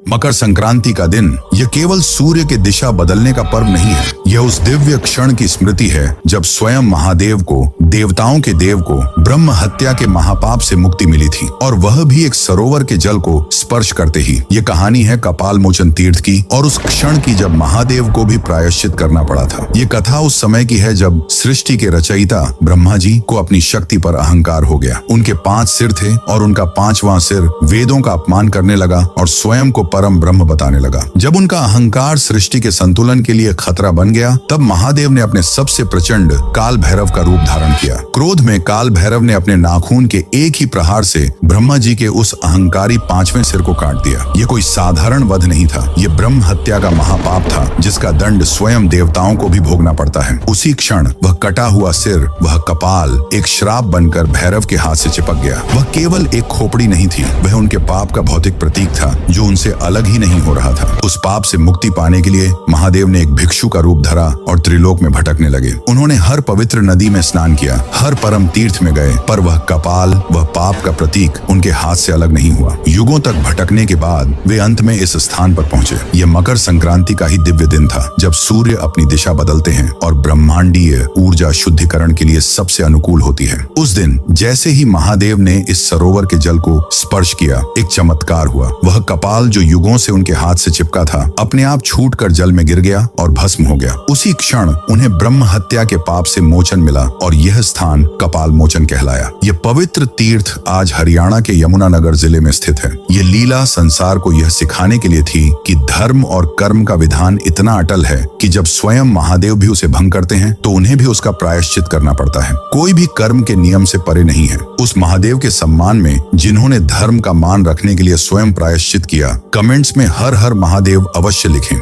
मकर संक्रांति का दिन यह केवल सूर्य के दिशा बदलने का पर्व नहीं है, यह उस दिव्य क्षण की स्मृति है जब स्वयं महादेव को, देवताओं के देव को, ब्रह्म हत्या के महापाप से मुक्ति मिली थी, और वह भी एक सरोवर के जल को स्पर्श करते ही। ये कहानी है कपाल मोचन तीर्थ की और उस क्षण की जब महादेव को भी प्रायश्चित करना पड़ा था। ये कथा उस समय की है जब सृष्टि के रचयिता ब्रह्मा जी को अपनी शक्ति पर अहंकार हो गया। उनके 5 सिर थे और उनका 5वां सिर वेदों का अपमान करने लगा और स्वयं को परम ब्रह्म बताने लगा। जब उनका अहंकार सृष्टि के संतुलन के लिए खतरा बन गया, तब महादेव ने अपने सबसे प्रचंड काल भैरव का रूप धारण किया। क्रोध में काल भैरव ने अपने नाखून के एक ही प्रहार से ब्रह्मा जी के उस अहंकारी 5वें सिर को काट दिया। ये कोई साधारण वध नहीं था, ये ब्रह्म हत्या का महापाप था जिसका दंड स्वयं देवताओं को भी भोगना पड़ता है। उसी क्षण वह कटा हुआ सिर, वह कपाल एक श्राप बनकर भैरव के हाथ से चिपक गया। वह केवल एक खोपड़ी नहीं थी, वह उनके पाप का भौतिक प्रतीक था जो उनसे अलग ही नहीं हो रहा था। उस पाप से मुक्ति पाने के लिए महादेव ने एक भिक्षु का रूप धरा और त्रिलोक में भटकने लगे। उन्होंने हर पवित्र नदी में स्नान किया, हर परम तीर्थ में गए, पर वह कपाल, वह पाप का प्रतीक उनके हाथ से अलग नहीं हुआ। युगों तक भटकने के बाद वे अंत में इस स्थान पर पहुंचे। यह मकर संक्रांति का ही दिव्य दिन था जब सूर्य अपनी दिशा बदलते हैं और ब्रह्मांडीय ऊर्जा शुद्धिकरण के लिए सबसे अनुकूल होती है। उस दिन जैसे ही महादेव ने इस सरोवर के जल को स्पर्श किया, एक चमत्कार हुआ। वह कपाल जो युगों से उनके हाथ से चिपका था, अपने आप छूटकर जल में गिर गया और भस्म हो गया। उसी क्षण उन्हें ब्रह्म हत्या के पाप से मोचन मिला और यह स्थान कपाल मोचन कहलाया। यह पवित्र तीर्थ आज हरियाणा के यमुनानगर जिले में स्थित है। यह लीला संसार को यह सिखाने के लिए थी कि धर्म और कर्म का विधान इतना अटल है कि जब स्वयं महादेव भी उसे भंग करते हैं तो उन्हें भी उसका प्रायश्चित करना पड़ता है। कोई भी कर्म के नियम से परे नहीं है। उस महादेव के सम्मान में जिन्होंने धर्म का मान रखने के लिए स्वयं प्रायश्चित किया, कमेंट्स में हर हर महादेव अवश्य लिखें।